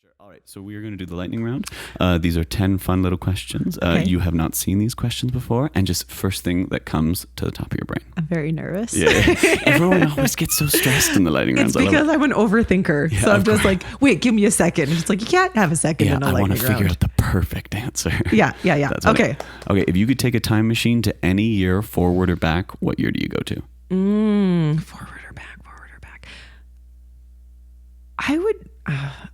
Sure. All right. So we are going to do the lightning round. These are 10 fun little questions. Okay. You have not seen these questions before, and just first thing that comes to the top of your brain. I'm very nervous. Yeah. Everyone always gets so stressed in the lightning rounds. It's because I'm an overthinker. Yeah, so I'm of just course. like, wait, give me a second. It's like, you can't have a second Yeah, in a I want lightning to round. figure out the perfect answer. Yeah. That's what Okay. Okay. If you could take a time machine to any year, forward or back, what year do you go to? Forward or back.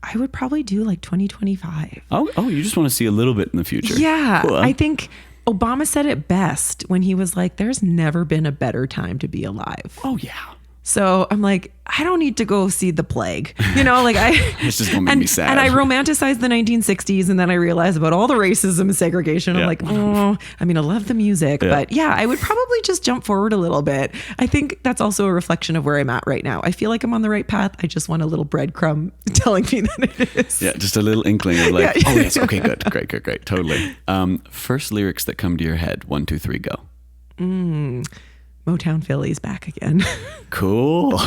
I would probably do like 2025. Oh, you just want to see a little bit in the future. Yeah. Cool. I think Obama said it best when he was like, there's never been a better time to be alive. Oh, yeah. So I'm like, I don't need to go see the plague. Like It's just going to make me sad. And I romanticized the 1960s, and then I realized about all the racism and segregation. Yeah. I'm like, I love the music, but I would probably just jump forward a little bit. I think that's also a reflection of where I'm at right now. I feel like I'm on the right path. I just want a little breadcrumb telling me that it is. Yeah, just a little inkling of like, Yeah. oh yes, okay, good, great, totally. First lyrics that come to your head, 1, 2, 3, go. Motown Philly's back again. Cool.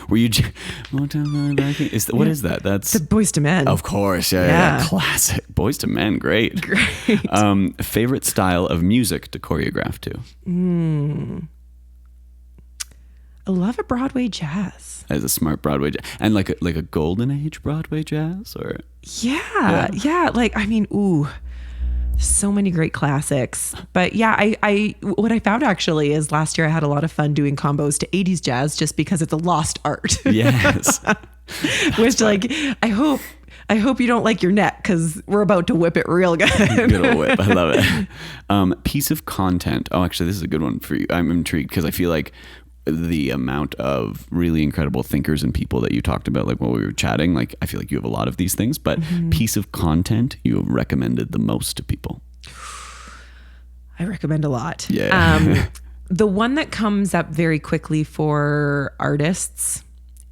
Were you Motown Philly back? What is that? That's The Boys to Men. of course, yeah. Classic. Boys to Men, great. Favorite style of music to choreograph to? I love a Broadway jazz. As a smart Broadway jazz, and like a golden age Broadway jazz, or Yeah. So many great classics. But yeah, I what I found actually is last year I had a lot of fun doing combos to 80s jazz just because it's a lost art. yes. Which like I hope you don't like your neck, because we're about to whip it real good. Good old whip. I love it. Piece of content. Oh, actually, this is a good one for you. I'm intrigued because I feel like the amount of really incredible thinkers and people that you talked about, like while we were chatting, like I feel like you have a lot of these things, but piece of content you have recommended the most to people? I recommend a lot. Yeah. The one that comes up very quickly for artists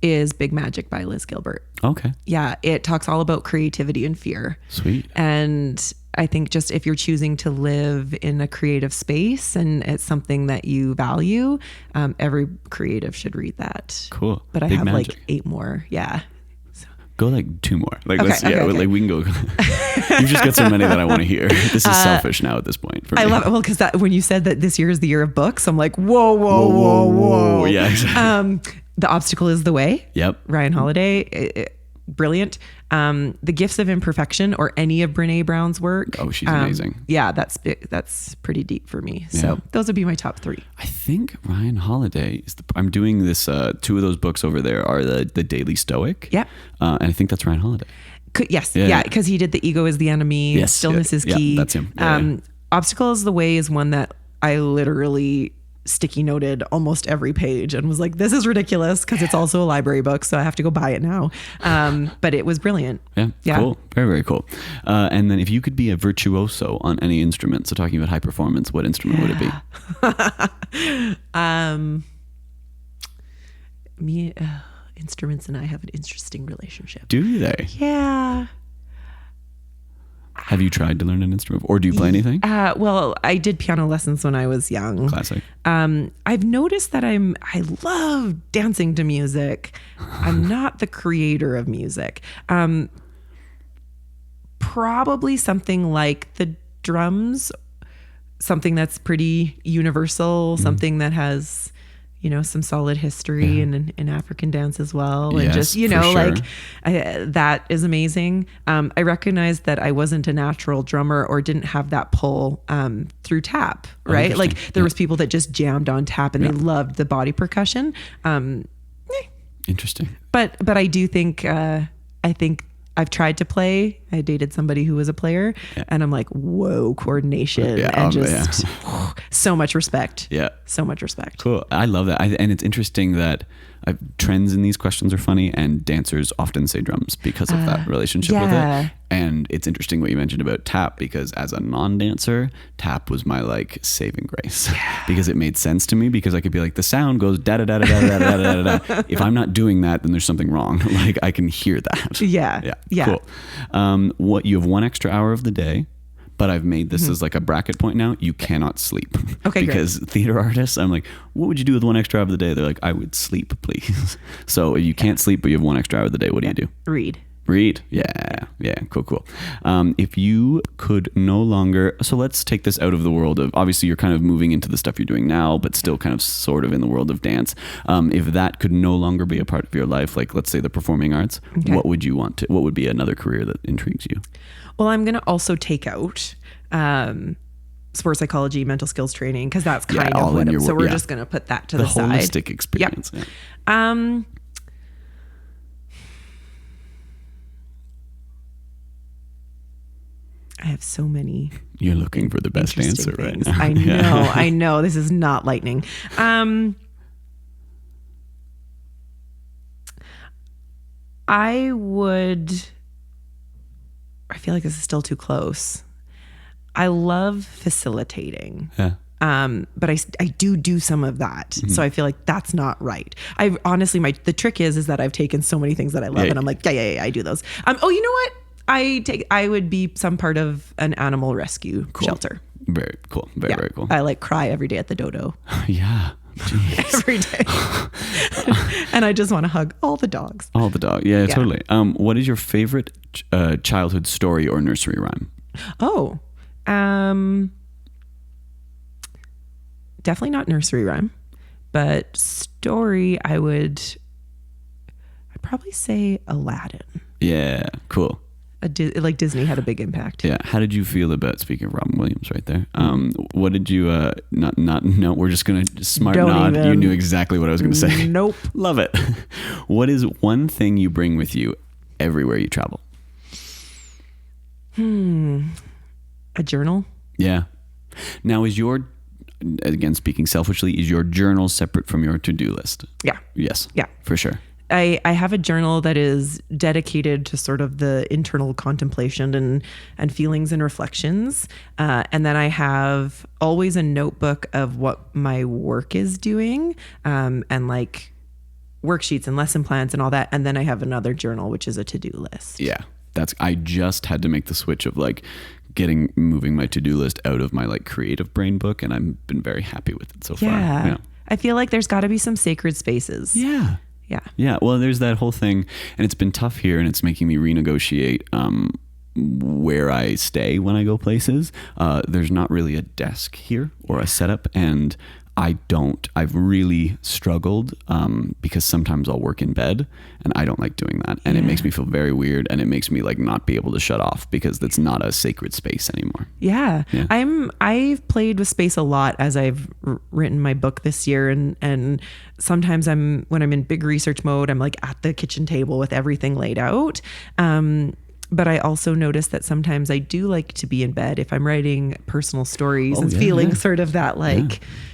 is Big Magic by Liz Gilbert. Okay. Yeah, it talks all about creativity and fear. Sweet. And I think just if you're choosing to live in a creative space and it's something that you value, every creative should read that. Cool. But I Big have Magic. like 8 more. Yeah. Go like 2 more. Like Okay, let's okay. like we can go. You've just got so many that I want to hear. This is selfish now at this point for me. I love it. Well, because when you said that this year is the year of books, I'm like, whoa. Yeah. Exactly. The Obstacle is the Way. Yep. Ryan Holiday. Brilliant. The Gifts of Imperfection, or any of Brene Brown's work. Oh, she's amazing. Yeah, that's pretty deep for me. So those would be my top 3. I think Ryan Holiday is I'm doing this. 2 of those books over there are the Daily Stoic. Yeah. And I think that's Ryan Holiday. Yes. Yeah. Yeah. Because he did The Ego is the Enemy. Yes. Stillness is Yeah, Key. that's him. Yeah. Obstacle is the Way is one that I literally sticky noted almost every page and was like, this is ridiculous, because it's also a library book, so I have to go buy it now. But it was brilliant. Yeah. Cool. Very, very cool. And then if you could be a virtuoso on any instrument, so talking about high performance, what instrument would it be? Instruments and I have an interesting relationship. Do they? Yeah. Have you tried to learn an instrument, or do you play anything? Well, I did piano lessons when I was young. Classic. I've noticed that I love dancing to music. I'm not the creator of music. Probably something like the drums, something that's pretty universal, something that has, some solid history in African dance as well. And Yes, just, for sure. like that is amazing. I recognized that I wasn't a natural drummer or didn't have that pull through tap, right? Like there was people that just jammed on tap and they loved the body percussion. Interesting. But I do think, I've tried to play. I dated somebody who was a player and I'm like, whoa, coordination and just so much respect. Yeah. So much respect. Cool. I love that. And it's interesting that trends in these questions are funny, and dancers often say drums because of that relationship with it. And it's interesting what you mentioned about tap, because as a non-dancer, tap was my like saving grace because it made sense to me, because I could be like, the sound goes da da da da da da da da da. If I'm not doing that, then there's something wrong. Like I can hear that. Yeah. Cool. What you have 1 extra hour of the day, but I've made this as like a bracket point now. You cannot sleep. Okay, because theater artists, I'm like, what would you do with 1 extra hour of the day? They're like, I would sleep, please. So if you can't sleep, but you have 1 extra hour of the day, what do you do? Read. Read. Yeah. Yeah. Cool. If you could no longer, so let's take this out of the world of, obviously you're kind of moving into the stuff you're doing now, but still kind of sort of in the world of dance. If that could no longer be a part of your life, like let's say the performing arts, what would you want to, what would be another career that intrigues you? Well, I'm going to also take out, sports psychology, mental skills training, because that's kind of what so we're just going to put that to the side. The holistic experience. Yep. Yeah. I have so many. You're looking for the best answer right now. I know. This is not lightning. I feel like this is still too close. I love facilitating. Yeah. But I do some of that. Mm-hmm. So I feel like that's not right. I honestly, the trick is that I've taken so many things that I love and I'm like, yeah, I do those. Oh, you know what? I would be some part of an animal rescue shelter. Very cool. Very cool. I like cry every day at the dodo. Yeah. Every day. And I just want to hug all the dogs. All the dogs. Yeah, totally. What is your favorite childhood story or nursery rhyme? Oh, definitely not nursery rhyme, but story. I'd probably say Aladdin. Yeah. Cool. Like Disney had a big impact. Yeah. How did you feel about, speaking of Robin Williams right there, what did you, no, we're just going to smart nod. You knew exactly what I was going to say. Nope. Love it. What is one thing you bring with you everywhere you travel? A journal. Yeah. Now again, speaking selfishly, is your journal separate from your to-do list? Yeah. Yes. Yeah. For sure. I have a journal that is dedicated to sort of the internal contemplation and feelings and reflections. And then I have always a notebook of what my work is doing, and like worksheets and lesson plans and all that. And then I have another journal, which is a to-do list. Yeah. I just had to make the switch of like moving my to-do list out of my like creative brain book. And I've been very happy with it so far. Yeah. I feel like there's got to be some sacred spaces. Yeah. Yeah. Yeah. Well, there's that whole thing, and it's been tough here, and it's making me renegotiate where I stay when I go places. There's not really a desk here or a setup, and I've really struggled because sometimes I'll work in bed and I don't like doing that. And it makes me feel very weird, and it makes me like not be able to shut off because that's not a sacred space anymore. Yeah. I've played with space a lot as I've written my book this year. And sometimes when I'm in big research mode, I'm like at the kitchen table with everything laid out. But I also notice that sometimes I do like to be in bed if I'm writing personal stories and feeling sort of that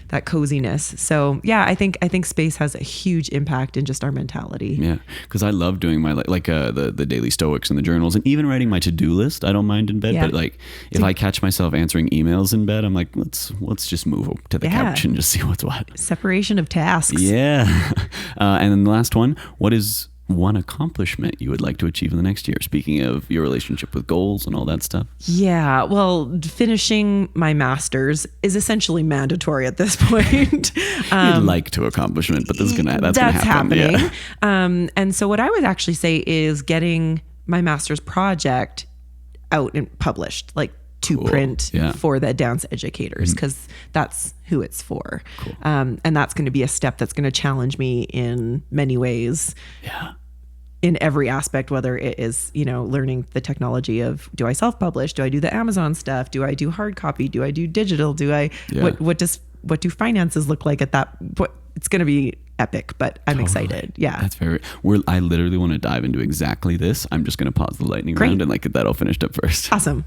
that coziness. So yeah, I think space has a huge impact in just our mentality. Yeah, because I love doing my the daily stoics and the journals, and even writing my to-do list. I don't mind in bed, but like if I catch myself answering emails in bed, I'm like, let's just move to the couch and just see what's what. Separation of tasks. Yeah. And then the last one, what is one accomplishment you would like to achieve in the next year? Speaking of your relationship with goals and all that stuff. Yeah, well, finishing my master's is essentially mandatory at this point. You'd like to accomplishment, but that's gonna happen. Happening. Yeah. And so what I would actually say is getting my master's project out and published, like to print for the dance educators, because that's who it's for. Cool. And that's going to be a step that's going to challenge me in many ways. Yeah. In every aspect, whether it is, learning the technology of, do I self-publish? Do I do the Amazon stuff? Do I do hard copy? Do I do digital? What do finances look like at that point? It's going to be epic, but I'm excited. Yeah. That's I literally want to dive into exactly this. I'm just going to pause the lightning round and get that all finished up first. Awesome.